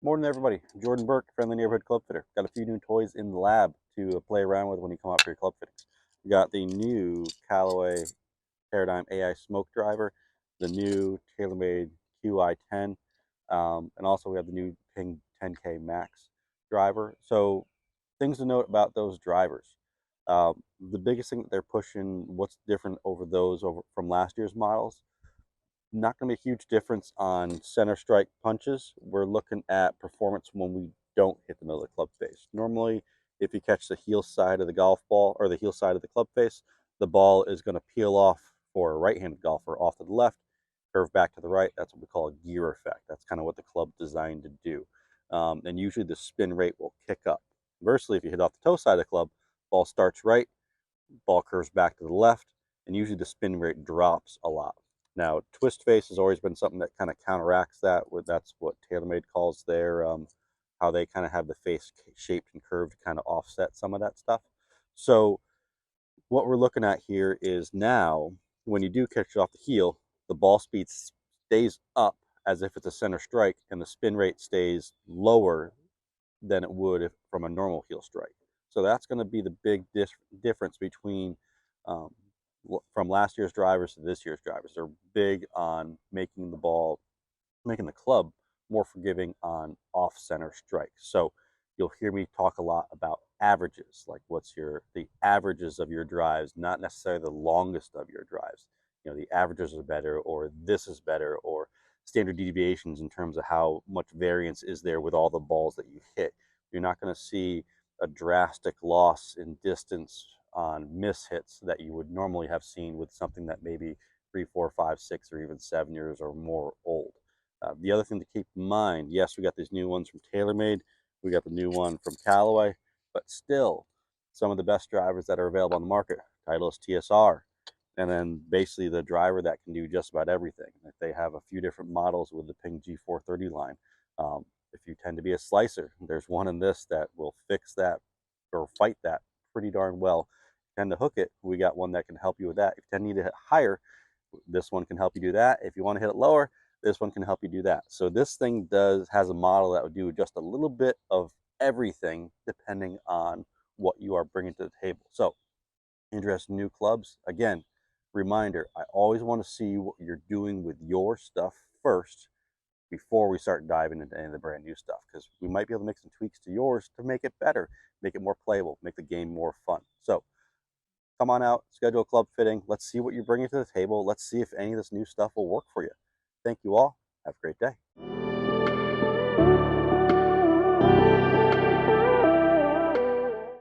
Morning, everybody. Jordan Burke, friendly neighborhood club fitter. Got a few new toys in the lab to play around with when you come out for your club fittings. We got the new Callaway Paradigm AI smoke driver, the new TaylorMade QI10, and also we have the new Ping 10K Max driver. So things to note about those drivers. The biggest thing that they're pushing, what's different over those over from last year's models, not going to be a huge difference on center strike punches. We're looking at performance when we don't hit the middle of the club face. Normally, if you catch the heel side of the golf ball or the heel side of the club face, the ball is going to peel off for a right-handed golfer off to the left, curve back to the right. That's what we call a gear effect. That's kind of what the club's designed to do. And usually the spin rate will kick up. Conversely, if you hit off the toe side of the club, ball starts right, ball curves back to the left, and usually the spin rate drops a lot. Now, twist face has always been something that kind of counteracts that. That's what TaylorMade calls their how they kind of have the face shaped and curved to kind of offset some of that stuff. So what we're looking at here is now when you do catch it off the heel, the ball speed stays up as if it's a center strike, and the spin rate stays lower than it would if from a normal heel strike. So that's going to be the big difference between um, from last year's drivers to this year's drivers. They're big on making the ball, making the club more forgiving on off-center strikes. So you'll hear me talk a lot about averages, like what's the averages of your drives, not necessarily the longest of your drives. You know, the averages are better, or this is better, or standard deviations in terms of how much variance is there with all the balls that you hit. You're not going to see a drastic loss in distance on miss hits that you would normally have seen with something that maybe 3, 4, 5, 6, or even 7 years or more old. The other thing to keep in mind, yes, we got these new ones from TaylorMade, we got the new one from Callaway, but still, some of the best drivers that are available on the market, Titleist TSR, and then basically the driver that can do just about everything. They have a few different models with the Ping G430 line. If you tend to be a slicer, there's one in this that will fix that or fight that pretty darn well. If you tend to hook it, we got one that can help you with that. If you tend to need to hit higher, this one can help you do that. If you want to hit it lower, this one can help you do that. So this thing has a model that would do just a little bit of everything depending on what you are bringing to the table. So interested in new clubs? Again, reminder, I always want to see what you're doing with your stuff first before we start diving into any of the brand new stuff, because we might be able to make some tweaks to yours to make it better, make it more playable, make the game more fun. So come on out, schedule a club fitting. Let's see what you're bringing to the table. Let's see if any of this new stuff will work for you. Thank you all. Have a great day.